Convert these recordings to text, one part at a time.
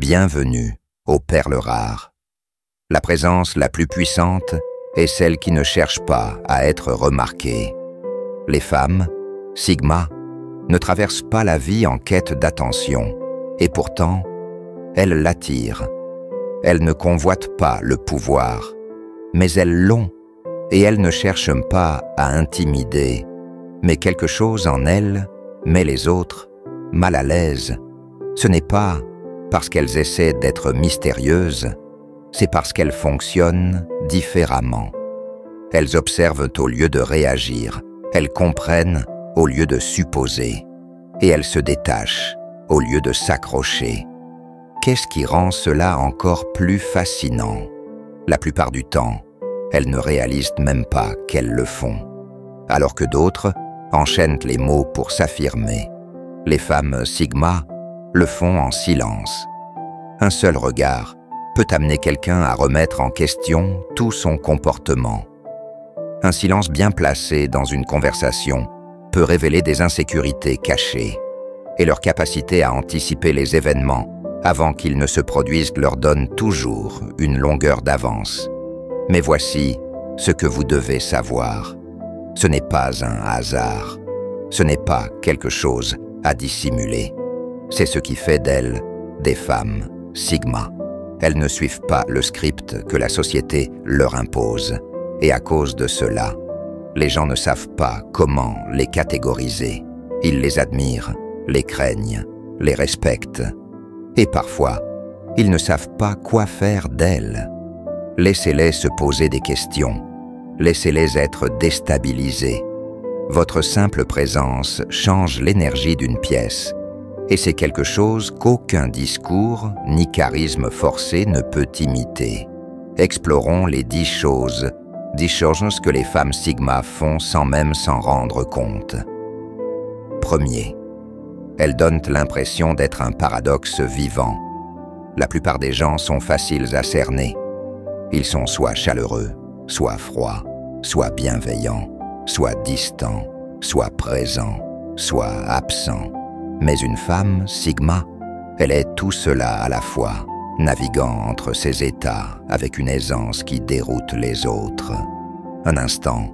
Bienvenue aux perles rares. La présence la plus puissante est celle qui ne cherche pas à être remarquée. Les femmes, Sigma, ne traversent pas la vie en quête d'attention, et pourtant, elles l'attirent. Elles ne convoitent pas le pouvoir, mais elles l'ont, et elles ne cherchent pas à intimider, mais quelque chose en elles met les autres mal à l'aise. Ce n'est pas parce qu'elles essaient d'être mystérieuses, c'est parce qu'elles fonctionnent différemment. Elles observent au lieu de réagir, elles comprennent au lieu de supposer, et elles se détachent au lieu de s'accrocher. Qu'est-ce qui rend cela encore plus fascinant? La plupart du temps, elles ne réalisent même pas qu'elles le font, alors que d'autres enchaînent les mots pour s'affirmer. Les femmes Sigma le font en silence. Un seul regard peut amener quelqu'un à remettre en question tout son comportement. Un silence bien placé dans une conversation peut révéler des insécurités cachées, et leur capacité à anticiper les événements avant qu'ils ne se produisent leur donne toujours une longueur d'avance. Mais voici ce que vous devez savoir. Ce n'est pas un hasard. Ce n'est pas quelque chose à dissimuler. C'est ce qui fait d'elles des femmes Sigma. Elles ne suivent pas le script que la société leur impose. Et à cause de cela, les gens ne savent pas comment les catégoriser. Ils les admirent, les craignent, les respectent. Et parfois, ils ne savent pas quoi faire d'elles. Laissez-les se poser des questions. Laissez-les être déstabilisés. Votre simple présence change l'énergie d'une pièce. Et c'est quelque chose qu'aucun discours ni charisme forcé ne peut imiter. Explorons les 10 choses que les femmes Sigma font sans même s'en rendre compte. Premier, elles donnent l'impression d'être un paradoxe vivant. La plupart des gens sont faciles à cerner. Ils sont soit chaleureux, soit froids, soit bienveillants, soit distants, soit présents, soit absents. Mais une femme Sigma, elle est tout cela à la fois, naviguant entre ces états avec une aisance qui déroute les autres. Un instant,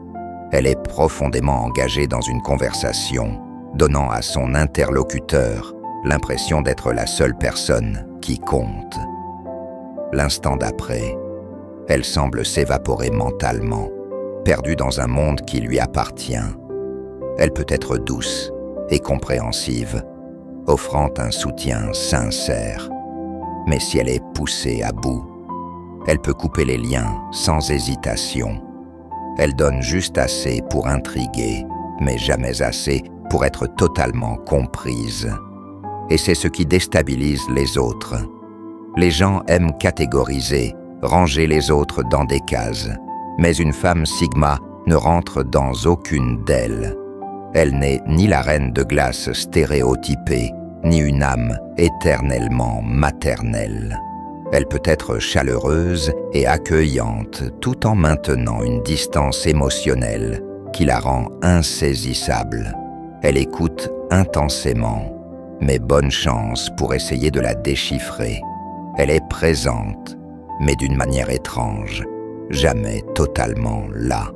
elle est profondément engagée dans une conversation, donnant à son interlocuteur l'impression d'être la seule personne qui compte. L'instant d'après, elle semble s'évaporer mentalement, perdue dans un monde qui lui appartient. Elle peut être douce et compréhensive, offrant un soutien sincère. Mais si elle est poussée à bout, elle peut couper les liens sans hésitation. Elle donne juste assez pour intriguer, mais jamais assez pour être totalement comprise. Et c'est ce qui déstabilise les autres. Les gens aiment catégoriser, ranger les autres dans des cases. Mais une femme Sigma ne rentre dans aucune d'elles. Elle n'est ni la reine de glace stéréotypée, ni une âme éternellement maternelle. Elle peut être chaleureuse et accueillante tout en maintenant une distance émotionnelle qui la rend insaisissable. Elle écoute intensément, mais bonne chance pour essayer de la déchiffrer. Elle est présente, mais d'une manière étrange, jamais totalement là.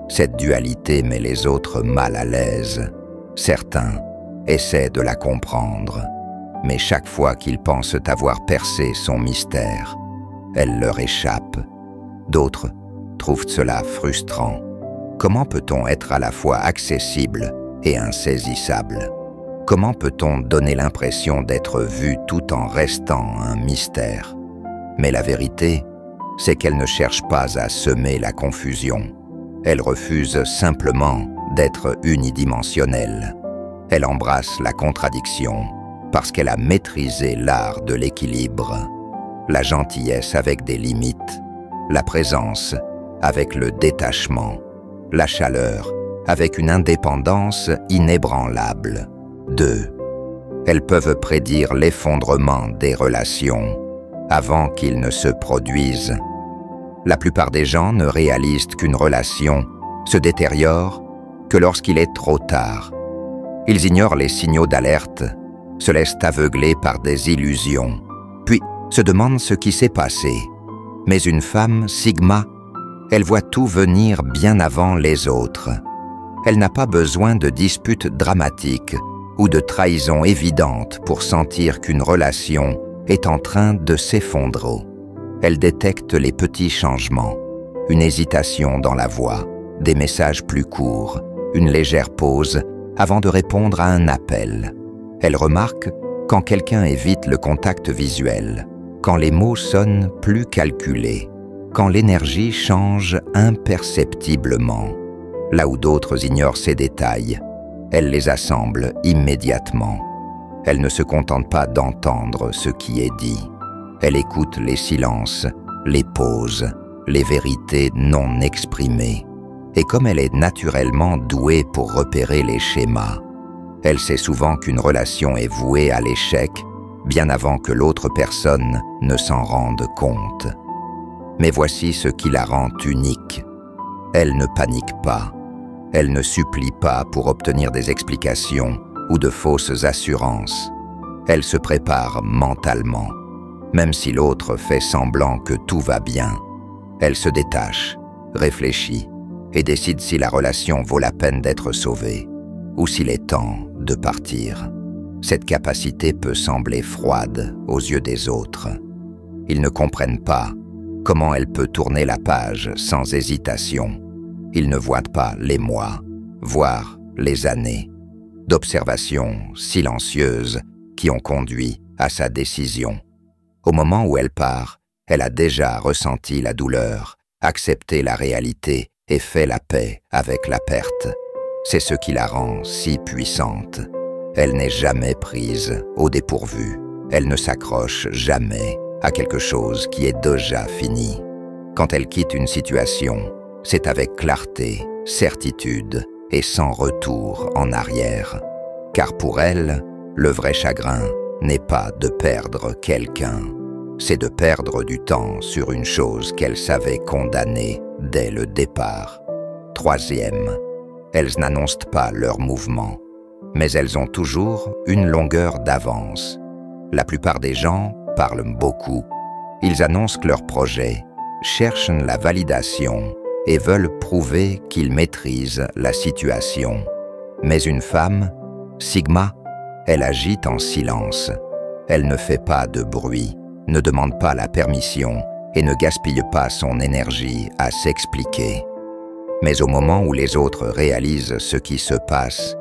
Cette dualité met les autres mal à l'aise. Certains essaient de la comprendre, mais chaque fois qu'ils pensent avoir percé son mystère, elle leur échappe. D'autres trouvent cela frustrant. Comment peut-on être à la fois accessible et insaisissable? Comment peut-on donner l'impression d'être vu tout en restant un mystère? Mais la vérité, c'est qu'elle ne cherche pas à semer la confusion. Elle refuse simplement d'être unidimensionnelle. Elle embrasse la contradiction parce qu'elle a maîtrisé l'art de l'équilibre. La gentillesse avec des limites, la présence avec le détachement, la chaleur avec une indépendance inébranlable. 2. Elles peuvent prédire l'effondrement des relations avant qu'il ne se produise. La plupart des gens ne réalisent qu'une relation se détériore que lorsqu'il est trop tard. Ils ignorent les signaux d'alerte, se laissent aveugler par des illusions, puis se demande ce qui s'est passé. Mais une femme, Sigma, elle voit tout venir bien avant les autres. Elle n'a pas besoin de disputes dramatiques ou de trahisons évidentes pour sentir qu'une relation est en train de s'effondrer. Elle détecte les petits changements, une hésitation dans la voix, des messages plus courts, une légère pause avant de répondre à un appel. Elle remarque quand quelqu'un évite le contact visuel, quand les mots sonnent plus calculés, quand l'énergie change imperceptiblement. Là où d'autres ignorent ces détails, elle les assemble immédiatement. Elle ne se contente pas d'entendre ce qui est dit. Elle écoute les silences, les pauses, les vérités non exprimées. Et comme elle est naturellement douée pour repérer les schémas, elle sait souvent qu'une relation est vouée à l'échec bien avant que l'autre personne ne s'en rende compte. Mais voici ce qui la rend unique. Elle ne panique pas. Elle ne supplie pas pour obtenir des explications ou de fausses assurances. Elle se prépare mentalement. Même si l'autre fait semblant que tout va bien, elle se détache, réfléchit et décide si la relation vaut la peine d'être sauvée ou s'il est temps de partir. Cette capacité peut sembler froide aux yeux des autres. Ils ne comprennent pas comment elle peut tourner la page sans hésitation. Ils ne voient pas les mois, voire les années, d'observations silencieuses qui ont conduit à sa décision. Au moment où elle part, elle a déjà ressenti la douleur, accepté la réalité et fait la paix avec la perte. C'est ce qui la rend si puissante. Elle n'est jamais prise au dépourvu. Elle ne s'accroche jamais à quelque chose qui est déjà fini. Quand elle quitte une situation, c'est avec clarté, certitude et sans retour en arrière. Car pour elle, le vrai chagrin n'est pas de perdre quelqu'un, c'est de perdre du temps sur une chose qu'elle savait condamner dès le départ. Troisième, elles n'annoncent pas leur mouvement, mais elles ont toujours une longueur d'avance. La plupart des gens parlent beaucoup. Ils annoncent leurs projets, cherchent la validation et veulent prouver qu'ils maîtrisent la situation. Mais une femme, Sigma, elle agit en silence. Elle ne fait pas de bruit, ne demande pas la permission et ne gaspille pas son énergie à s'expliquer. Mais au moment où les autres réalisent ce qui se passe,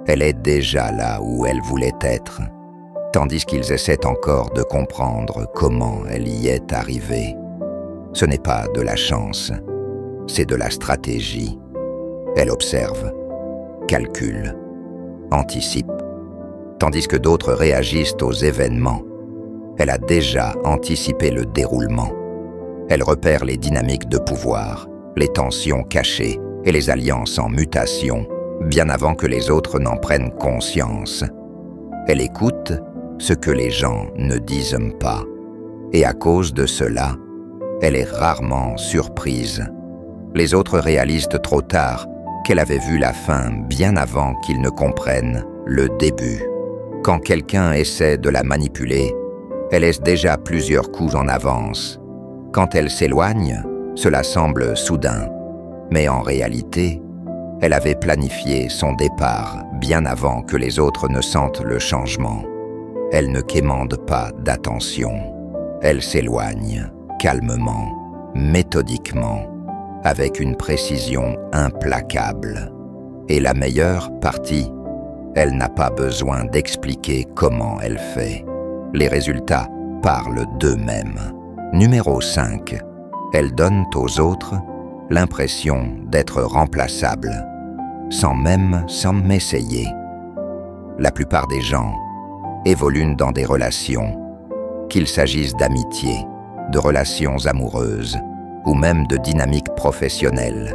elle est déjà là où elle voulait être, tandis qu'ils essaient encore de comprendre comment elle y est arrivée. Ce n'est pas de la chance, c'est de la stratégie. Elle observe, calcule, anticipe, tandis que d'autres réagissent aux événements. Elle a déjà anticipé le déroulement. Elle repère les dynamiques de pouvoir, les tensions cachées et les alliances en mutation, bien avant que les autres n'en prennent conscience. Elle écoute ce que les gens ne disent pas. Et à cause de cela, elle est rarement surprise. Les autres réalisent trop tard qu'elle avait vu la fin bien avant qu'ils ne comprennent le début. Quand quelqu'un essaie de la manipuler, elle laisse déjà plusieurs coups en avance. Quand elle s'éloigne, cela semble soudain. Mais en réalité, elle avait planifié son départ bien avant que les autres ne sentent le changement. Elle ne quémande pas d'attention. Elle s'éloigne, calmement, méthodiquement, avec une précision implacable. Et la meilleure partie, elle n'a pas besoin d'expliquer comment elle fait. Les résultats parlent d'eux-mêmes. Numéro 5. Elle donne aux autres l'impression d'être remplaçable, sans même s'en essayer. La plupart des gens évoluent dans des relations, qu'il s'agisse d'amitié, de relations amoureuses ou même de dynamiques professionnelles,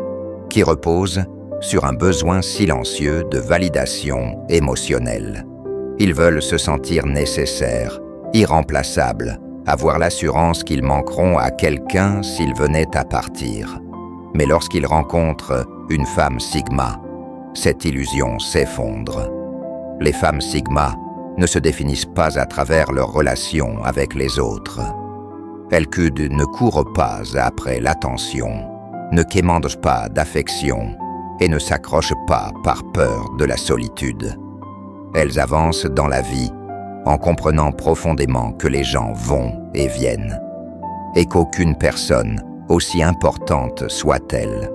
qui reposent sur un besoin silencieux de validation émotionnelle. Ils veulent se sentir nécessaires, irremplaçables, avoir l'assurance qu'ils manqueront à quelqu'un s'ils venaient à partir. Mais lorsqu'ils rencontrent une femme Sigma, cette illusion s'effondre. Les femmes Sigma ne se définissent pas à travers leurs relations avec les autres. Elkude ne court pas après l'attention, ne quémande pas d'affection et ne s'accroche pas par peur de la solitude. Elles avancent dans la vie en comprenant profondément que les gens vont et viennent et qu'aucune personne, aussi importante soit-elle,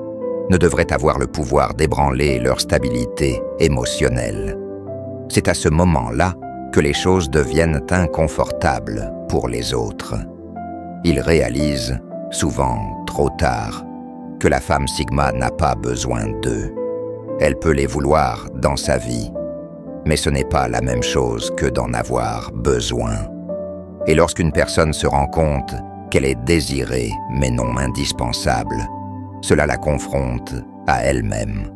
ne devrait avoir le pouvoir d'ébranler leur stabilité émotionnelle. C'est à ce moment-là que les choses deviennent inconfortables pour les autres. Ils réalisent, souvent trop tard, que la femme Sigma n'a pas besoin d'eux. Elle peut les vouloir dans sa vie, mais ce n'est pas la même chose que d'en avoir besoin. Et lorsqu'une personne se rend compte qu'elle est désirée mais non indispensable, cela la confronte à elle-même.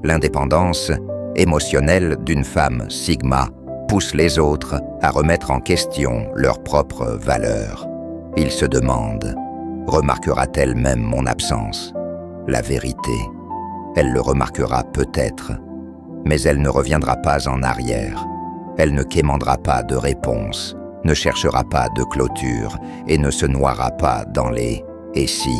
L'indépendance émotionnelle d'une femme Sigma pousse les autres à remettre en question leurs propres valeurs. Ils se demandent, remarquera-t-elle même mon absence? La vérité, elle le remarquera peut-être, mais elle ne reviendra pas en arrière. Elle ne quémandera pas de réponse, ne cherchera pas de clôture et ne se noiera pas dans les « et si ».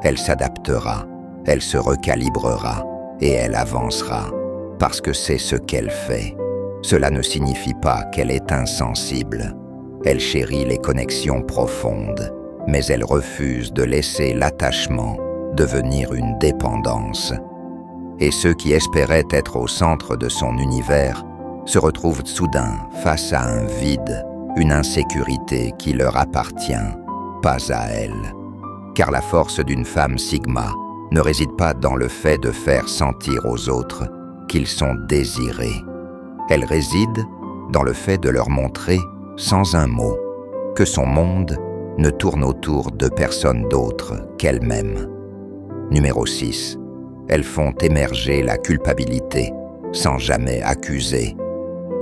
Elle s'adaptera, elle se recalibrera et elle avancera, parce que c'est ce qu'elle fait. Cela ne signifie pas qu'elle est insensible. Elle chérit les connexions profondes, mais elle refuse de laisser l'attachement devenir une dépendance. Et ceux qui espéraient être au centre de son univers se retrouvent soudain face à un vide, une insécurité qui leur appartient, pas à elle. Car la force d'une femme Sigma ne réside pas dans le fait de faire sentir aux autres qu'ils sont désirés. Elle réside dans le fait de leur montrer, sans un mot, que son monde ne tourne autour de personne d'autre qu'elle-même. Numéro 6. Elles font émerger la culpabilité sans jamais accuser.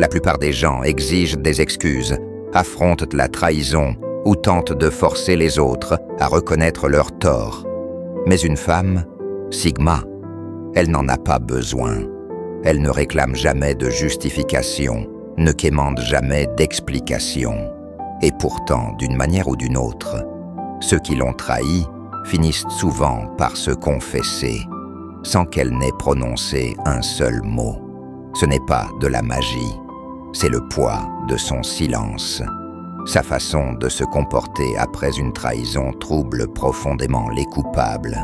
La plupart des gens exigent des excuses, affrontent la trahison ou tentent de forcer les autres à reconnaître leurs torts. Mais une femme, Sigma, elle n'en a pas besoin. Elle ne réclame jamais de justification, ne quémande jamais d'explication. Et pourtant, d'une manière ou d'une autre, ceux qui l'ont trahi finissent souvent par se confesser, sans qu'elle n'ait prononcé un seul mot. Ce n'est pas de la magie, c'est le poids de son silence. Sa façon de se comporter après une trahison trouble profondément les coupables.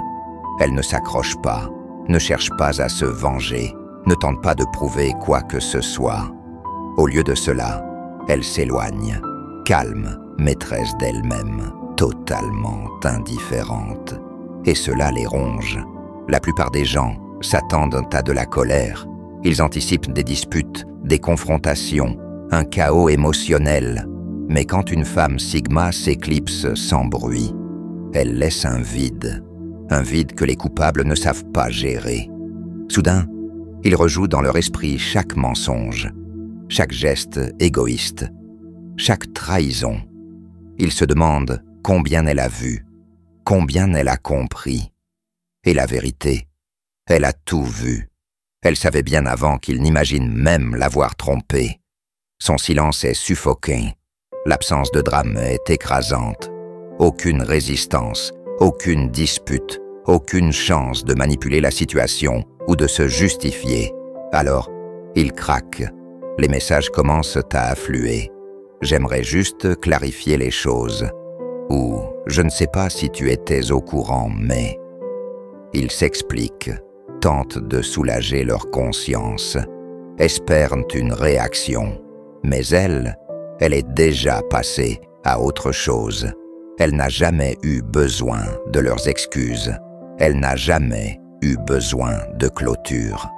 Elle ne s'accroche pas, ne cherche pas à se venger, ne tente pas de prouver quoi que ce soit. Au lieu de cela, elle s'éloigne, calme, maîtresse d'elle-même, totalement indifférente. Et cela les ronge. La plupart des gens s'attendent à de la colère. Ils anticipent des disputes, des confrontations, un chaos émotionnel. Mais quand une femme Sigma s'éclipse sans bruit, elle laisse un vide que les coupables ne savent pas gérer. Soudain, ils rejouent dans leur esprit chaque mensonge, chaque geste égoïste, chaque trahison. Ils se demandent combien elle a vu, combien elle a compris. Et la vérité, elle a tout vu. Elle savait bien avant qu'il n'imagine même l'avoir trompée. Son silence est suffocant. L'absence de drame est écrasante. Aucune résistance, aucune dispute, aucune chance de manipuler la situation ou de se justifier. Alors, il craque. Les messages commencent à affluer. J'aimerais juste clarifier les choses. Ou, je ne sais pas si tu étais au courant, mais... Ils s'expliquent, tentent de soulager leur conscience, espèrent une réaction. Mais elle est déjà passée à autre chose. Elle n'a jamais eu besoin de leurs excuses. Elle n'a jamais eu besoin de clôture.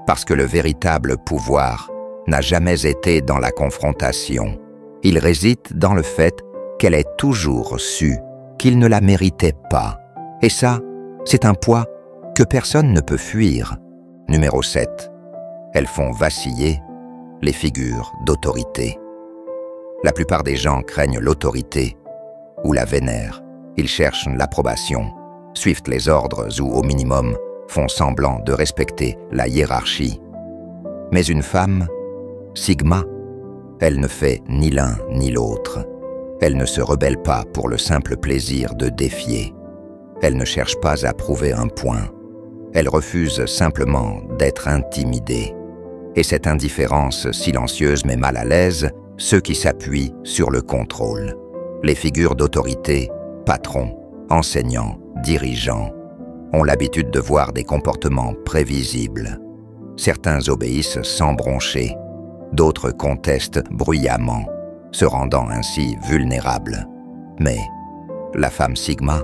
Parce que le véritable pouvoir n'a jamais été dans la confrontation. Il réside dans le fait qu'elle ait toujours su qu'il ne la méritait pas. Et ça, c'est un poids que personne ne peut fuir. Numéro 7. Elles font vaciller les figures d'autorité. La plupart des gens craignent l'autorité ou la vénèrent. Ils cherchent l'approbation, suivent les ordres ou, au minimum, font semblant de respecter la hiérarchie. Mais une femme, Sigma, elle ne fait ni l'un ni l'autre. Elle ne se rebelle pas pour le simple plaisir de défier. Elle ne cherche pas à prouver un point. Elle refuse simplement d'être intimidée. Et cette indifférence silencieuse mais mal à l'aise, ceux qui s'appuient sur le contrôle. Les figures d'autorité, patrons, enseignants, dirigeants, ont l'habitude de voir des comportements prévisibles. Certains obéissent sans broncher, d'autres contestent bruyamment, se rendant ainsi vulnérables. Mais la femme Sigma,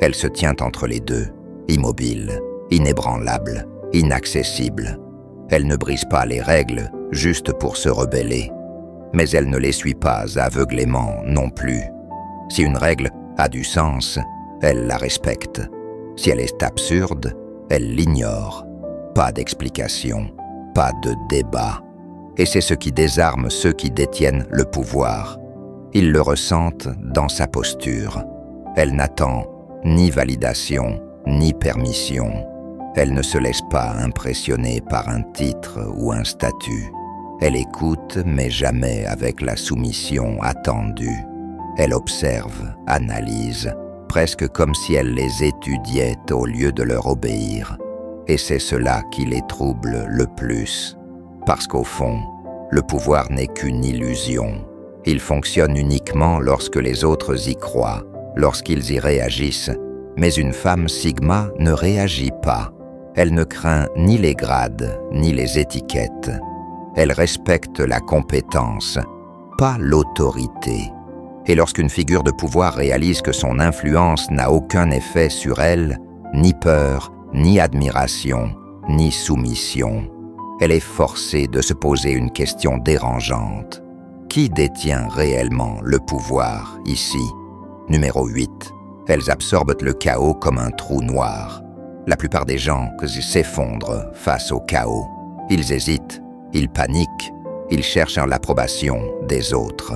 elle se tient entre les deux, immobile, inébranlable, inaccessible. Elle ne brise pas les règles juste pour se rebeller, mais elle ne les suit pas aveuglément non plus. Si une règle a du sens, elle la respecte. Si elle est absurde, elle l'ignore. Pas d'explication, pas de débat. Et c'est ce qui désarme ceux qui détiennent le pouvoir. Ils le ressentent dans sa posture. Elle n'attend ni validation, ni permission. Elle ne se laisse pas impressionner par un titre ou un statut. Elle écoute, mais jamais avec la soumission attendue. Elle observe, analyse, presque comme si elle les étudiait au lieu de leur obéir. Et c'est cela qui les trouble le plus. Parce qu'au fond, le pouvoir n'est qu'une illusion. Il fonctionne uniquement lorsque les autres y croient, lorsqu'ils y réagissent. Mais une femme Sigma ne réagit pas. Elle ne craint ni les grades, ni les étiquettes. Elle respecte la compétence, pas l'autorité. Et lorsqu'une figure de pouvoir réalise que son influence n'a aucun effet sur elle, ni peur, ni admiration, ni soumission, elle est forcée de se poser une question dérangeante. Qui détient réellement le pouvoir ici? Numéro 8. Elles absorbent le chaos comme un trou noir. La plupart des gens s'effondrent face au chaos. Ils hésitent, ils paniquent, ils cherchent l'approbation des autres.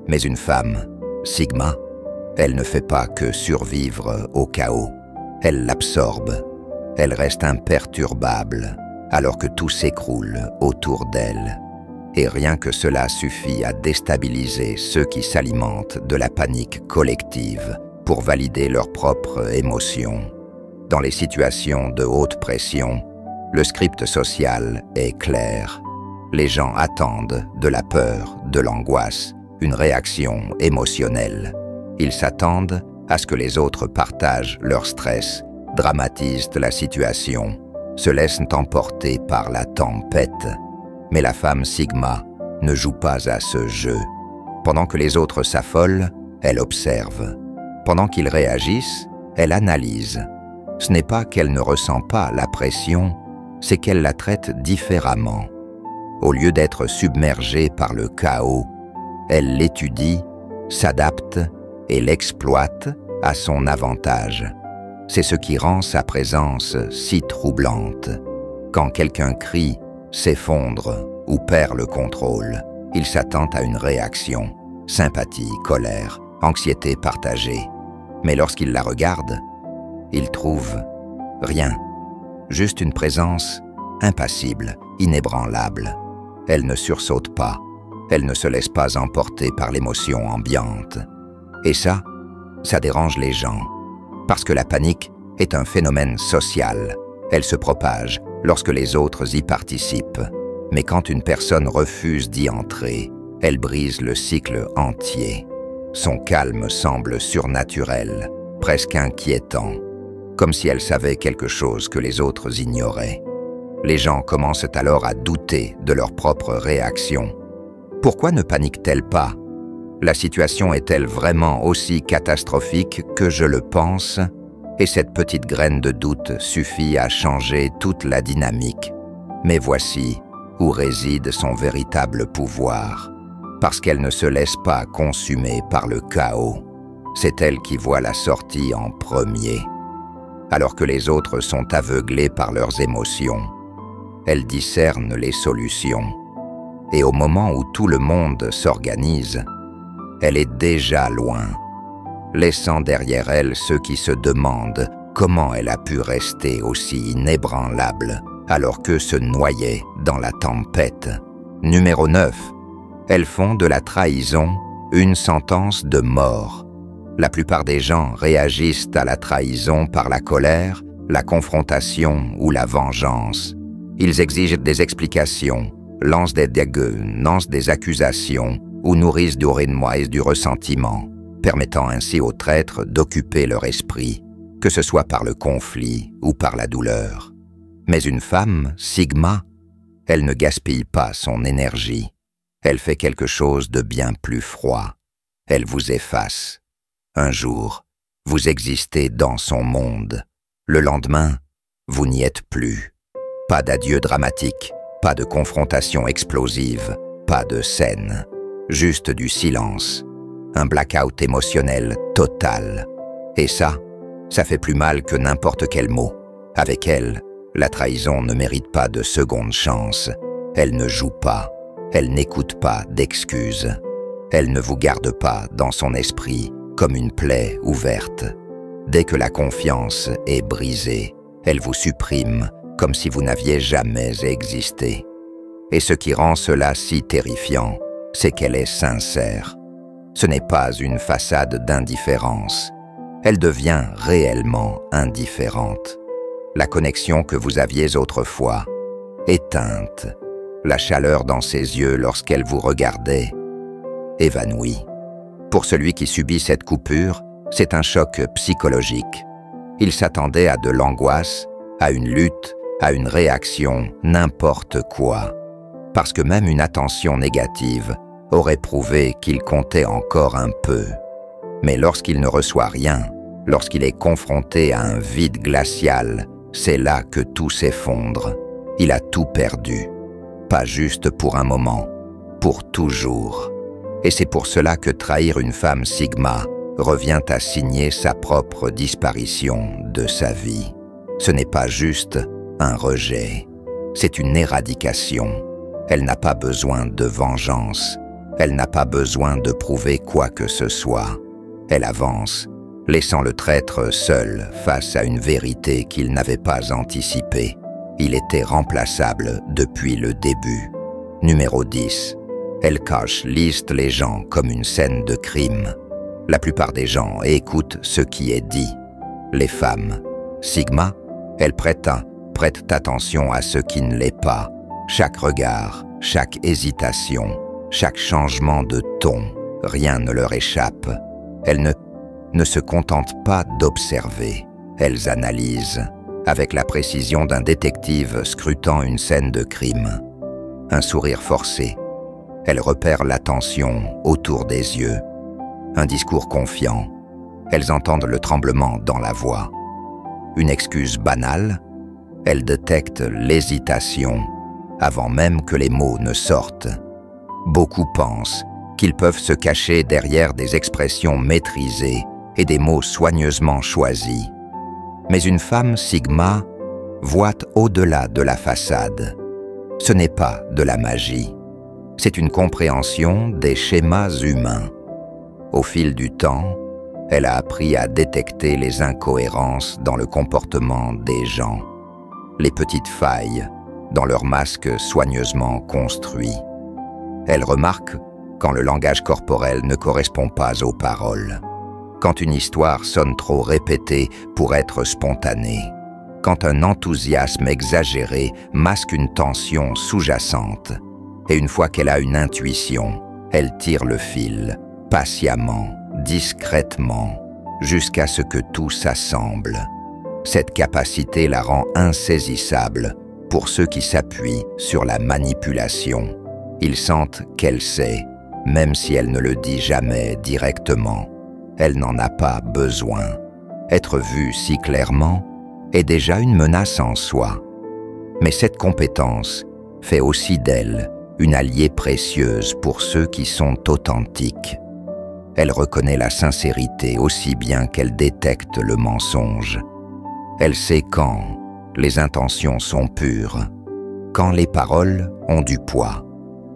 Mais une femme, Sigma, elle ne fait pas que survivre au chaos. Elle l'absorbe. Elle reste imperturbable, alors que tout s'écroule autour d'elle. Et rien que cela suffit à déstabiliser ceux qui s'alimentent de la panique collective pour valider leurs propres émotions. Dans les situations de haute pression, le script social est clair. Les gens attendent de la peur, de l'angoisse, une réaction émotionnelle. Ils s'attendent à ce que les autres partagent leur stress, dramatisent la situation, se laissent emporter par la tempête. Mais la femme Sigma ne joue pas à ce jeu. Pendant que les autres s'affolent, elle observe. Pendant qu'ils réagissent, elle analyse. Ce n'est pas qu'elle ne ressent pas la pression, c'est qu'elle la traite différemment. Au lieu d'être submergée par le chaos, elle l'étudie, s'adapte et l'exploite à son avantage. C'est ce qui rend sa présence si troublante. Quand quelqu'un crie, s'effondre ou perd le contrôle, il s'attend à une réaction, sympathie, colère, anxiété partagée. Mais lorsqu'il la regarde, il trouve rien, juste une présence impassible, inébranlable. Elle ne sursaute pas, elle ne se laisse pas emporter par l'émotion ambiante. Et ça dérange les gens, parce que la panique est un phénomène social. Elle se propage lorsque les autres y participent. Mais quand une personne refuse d'y entrer, elle brise le cycle entier. Son calme semble surnaturel, presque inquiétant, comme si elle savait quelque chose que les autres ignoraient. Les gens commencent alors à douter de leur propre réaction. Pourquoi ne panique-t-elle pas? La situation est-elle vraiment aussi catastrophique que je le pense? Et cette petite graine de doute suffit à changer toute la dynamique. Mais voici où réside son véritable pouvoir. Parce qu'elle ne se laisse pas consumer par le chaos. C'est elle qui voit la sortie en premier. Alors que les autres sont aveuglés par leurs émotions, elle discerne les solutions. Et au moment où tout le monde s'organise, elle est déjà loin, laissant derrière elle ceux qui se demandent comment elle a pu rester aussi inébranlable alors qu'eux se noyaient dans la tempête. Numéro 9. Elles font de la trahison une sentence de mort. La plupart des gens réagissent à la trahison par la colère, la confrontation ou la vengeance. Ils exigent des explications, lancent des dégueux, lancent des accusations ou nourrissent du remords et du ressentiment, permettant ainsi aux traîtres d'occuper leur esprit, que ce soit par le conflit ou par la douleur. Mais une femme, Sigma, elle ne gaspille pas son énergie. Elle fait quelque chose de bien plus froid. Elle vous efface. Un jour, vous existez dans son monde. Le lendemain, vous n'y êtes plus. Pas d'adieu dramatique, pas de confrontation explosive, pas de scène. Juste du silence. Un blackout émotionnel total. Et ça fait plus mal que n'importe quel mot. Avec elle, la trahison ne mérite pas de seconde chance. Elle ne joue pas. Elle n'écoute pas d'excuses. Elle ne vous garde pas dans son esprit comme une plaie ouverte. Dès que la confiance est brisée, elle vous supprime comme si vous n'aviez jamais existé. Et ce qui rend cela si terrifiant, c'est qu'elle est sincère. Ce n'est pas une façade d'indifférence. Elle devient réellement indifférente. La connexion que vous aviez autrefois, éteinte, la chaleur dans ses yeux lorsqu'elle vous regardait, évanouie. Pour celui qui subit cette coupure, c'est un choc psychologique. Il s'attendait à de l'angoisse, à une lutte, à une réaction, n'importe quoi. Parce que même une attention négative aurait prouvé qu'il comptait encore un peu. Mais lorsqu'il ne reçoit rien, lorsqu'il est confronté à un vide glacial, c'est là que tout s'effondre. Il a tout perdu. Pas juste pour un moment, pour toujours. Et c'est pour cela que trahir une femme Sigma revient à signer sa propre disparition de sa vie. Ce n'est pas juste un rejet, c'est une éradication. Elle n'a pas besoin de vengeance, elle n'a pas besoin de prouver quoi que ce soit. Elle avance, laissant le traître seul face à une vérité qu'il n'avait pas anticipée. Il était remplaçable depuis le début. Numéro 10. Elle liste les gens comme une scène de crime. La plupart des gens écoutent ce qui est dit. Les femmes, Sigma, elles prêtent attention à ce qui ne l'est pas. Chaque regard, chaque hésitation, chaque changement de ton, rien ne leur échappe. Elles ne se contentent pas d'observer, elles analysent, avec la précision d'un détective scrutant une scène de crime. Un sourire forcé. Elles repèrent l'attention autour des yeux. Un discours confiant. Elles entendent le tremblement dans la voix. Une excuse banale. Elles détectent l'hésitation avant même que les mots ne sortent. Beaucoup pensent qu'ils peuvent se cacher derrière des expressions maîtrisées et des mots soigneusement choisis. Mais une femme Sigma voit au-delà de la façade. Ce n'est pas de la magie. C'est une compréhension des schémas humains. Au fil du temps, elle a appris à détecter les incohérences dans le comportement des gens, les petites failles dans leur masque soigneusement construit. Elle remarque quand le langage corporel ne correspond pas aux paroles, quand une histoire sonne trop répétée pour être spontanée, quand un enthousiasme exagéré masque une tension sous-jacente. Et une fois qu'elle a une intuition, elle tire le fil, patiemment, discrètement, jusqu'à ce que tout s'assemble. Cette capacité la rend insaisissable pour ceux qui s'appuient sur la manipulation. Ils sentent qu'elle sait, même si elle ne le dit jamais directement. Elle n'en a pas besoin. Être vue si clairement est déjà une menace en soi. Mais cette compétence fait aussi d'elle une alliée précieuse pour ceux qui sont authentiques. Elle reconnaît la sincérité aussi bien qu'elle détecte le mensonge. Elle sait quand les intentions sont pures, quand les paroles ont du poids,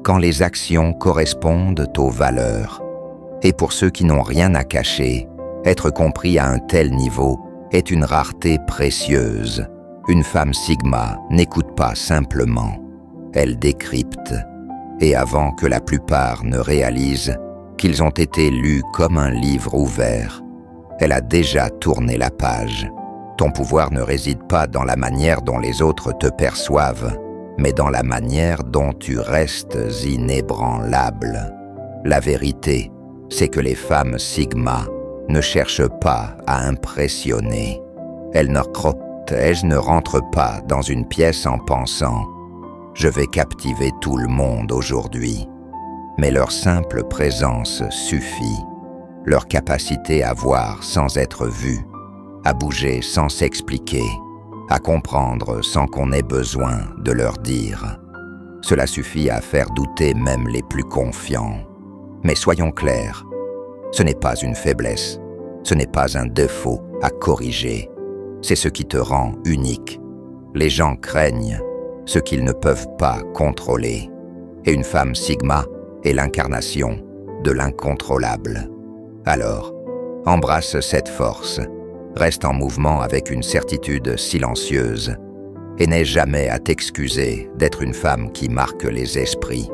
quand les actions correspondent aux valeurs. Et pour ceux qui n'ont rien à cacher, être compris à un tel niveau est une rareté précieuse. Une femme Sigma n'écoute pas simplement, elle décrypte. Et avant que la plupart ne réalisent, qu'ils ont été lus comme un livre ouvert. Elle a déjà tourné la page. Ton pouvoir ne réside pas dans la manière dont les autres te perçoivent, mais dans la manière dont tu restes inébranlable. La vérité, c'est que les femmes Sigma ne cherchent pas à impressionner. Elles ne rentrent pas dans une pièce en pensant « Je vais captiver tout le monde aujourd'hui ». Mais leur simple présence suffit, leur capacité à voir sans être vue, à bouger sans s'expliquer, à comprendre sans qu'on ait besoin de leur dire. Cela suffit à faire douter même les plus confiants. Mais soyons clairs, ce n'est pas une faiblesse, ce n'est pas un défaut à corriger, c'est ce qui te rend unique. Les gens craignent ce qu'ils ne peuvent pas contrôler. Et une femme Sigma est l'incarnation de l'incontrôlable. Alors, embrasse cette force, reste en mouvement avec une certitude silencieuse, et n'aie jamais à t'excuser d'être une femme qui marque les esprits.